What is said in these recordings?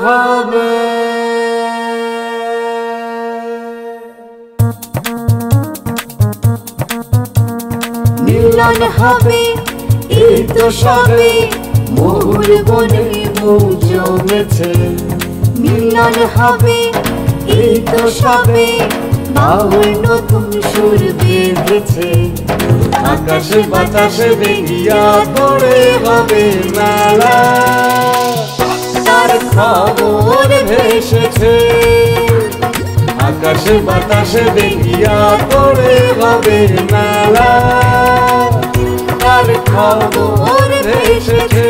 হবে। মিলন হবে এই তো সবে, মহুল বনে মৌ জমেছে। মিলন হবে এই তো সবে, বাউল নতুন সুর বেঁধেছে। আকাশে বাতাসে বেরিয়া পড়ে হবে মেলা, তার খবর ভেসেছে। আকাশে বাতাসে বেরিয়া পড়ে হবে মেলা, তার খবর ভেসেছে।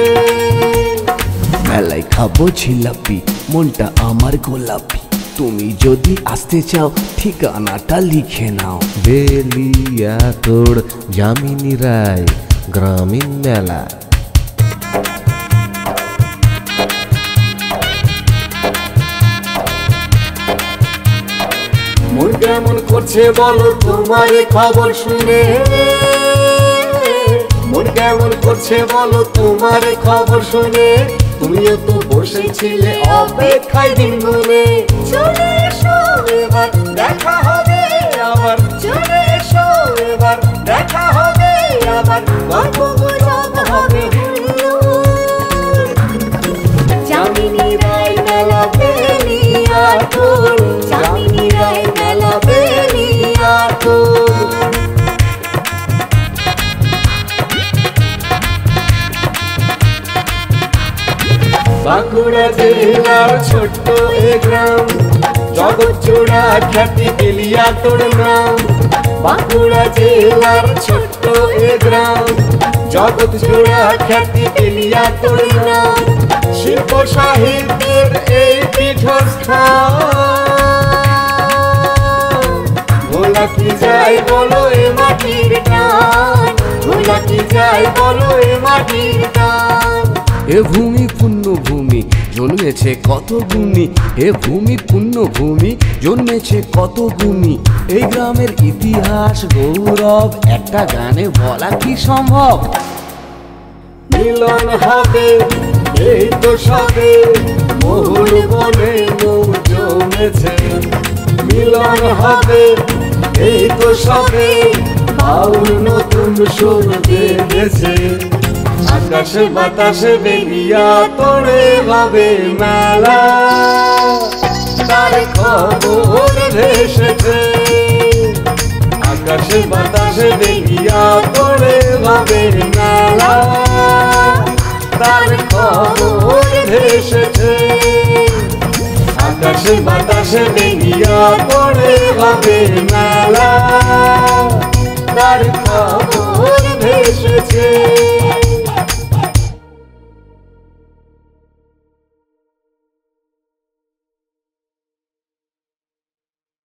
মেলায় খাবো জিলাপি, মনটা আমার গোলাপি। তুমি যদি আসতে চাও ঠিকানাটা লিখে নাও। বেলিয়াতোড় যামিনী রায় গ্রামীণ মেলা। মন কেমন করছে বলো তোমার খবর শুনে, মন কেমন করছে বলো তোমার খবর শুনে। তুমিও তো বসেছিলে অপেক্ষায় দিন গুনে। চলে এসো এবার দেখা হবে আবার, চলে এসো এবার দেখা হবে আবার। গল্প গুজব হবে হুল্লোড়। যামিনী রায় মেলা বেলিয়াতোড়, যামিনী রায় মেলা বেলিয়াতোড়। বাঁকুড়া জেলার ছোট্ট এ গ্রাম, জগৎ জোড়া খ্যাতি বেলিয়াতোড় নাম। বাঁকুড়া জেলার ছোট্ট এ গ্রাম, জগৎ জোড়া খ্যাতি বেলিয়াতোড় নাম। শিল্প সাহিত্যের এই পীঠস্থান, ভোলা কি যায় বলো এ মাটির টান, ভোলা কি যায় বলো এ মাটির টান। এ ভূমি পুণ্য ভূমি জন্মেছে কত গুণী, এ ভূমি পুণ্য ভূমি জন্মেছে কত গুণী। এই গ্রামের ইতিহাস গৌরব একটা গানে বলা কি সম্ভব? মিলন হবে এই তো সবে, মহুল বনে মৌ জমেছে। মিলন হবে এই তো সবে, বাউল নতুন সুর বেঁধেছে। আকাশে বাতাসে বেলিয়াতোড়ে হবে মেলা, তার খবর ভেসেছে। আকাশে বাতাসে বেলিয়াতোড়ে হবে মেলা, তার খবর ভেসেছে। আকাশে বাতাসে বেলিয়াতোড়ে হবে মেলা, তার খবর ভেসেছে।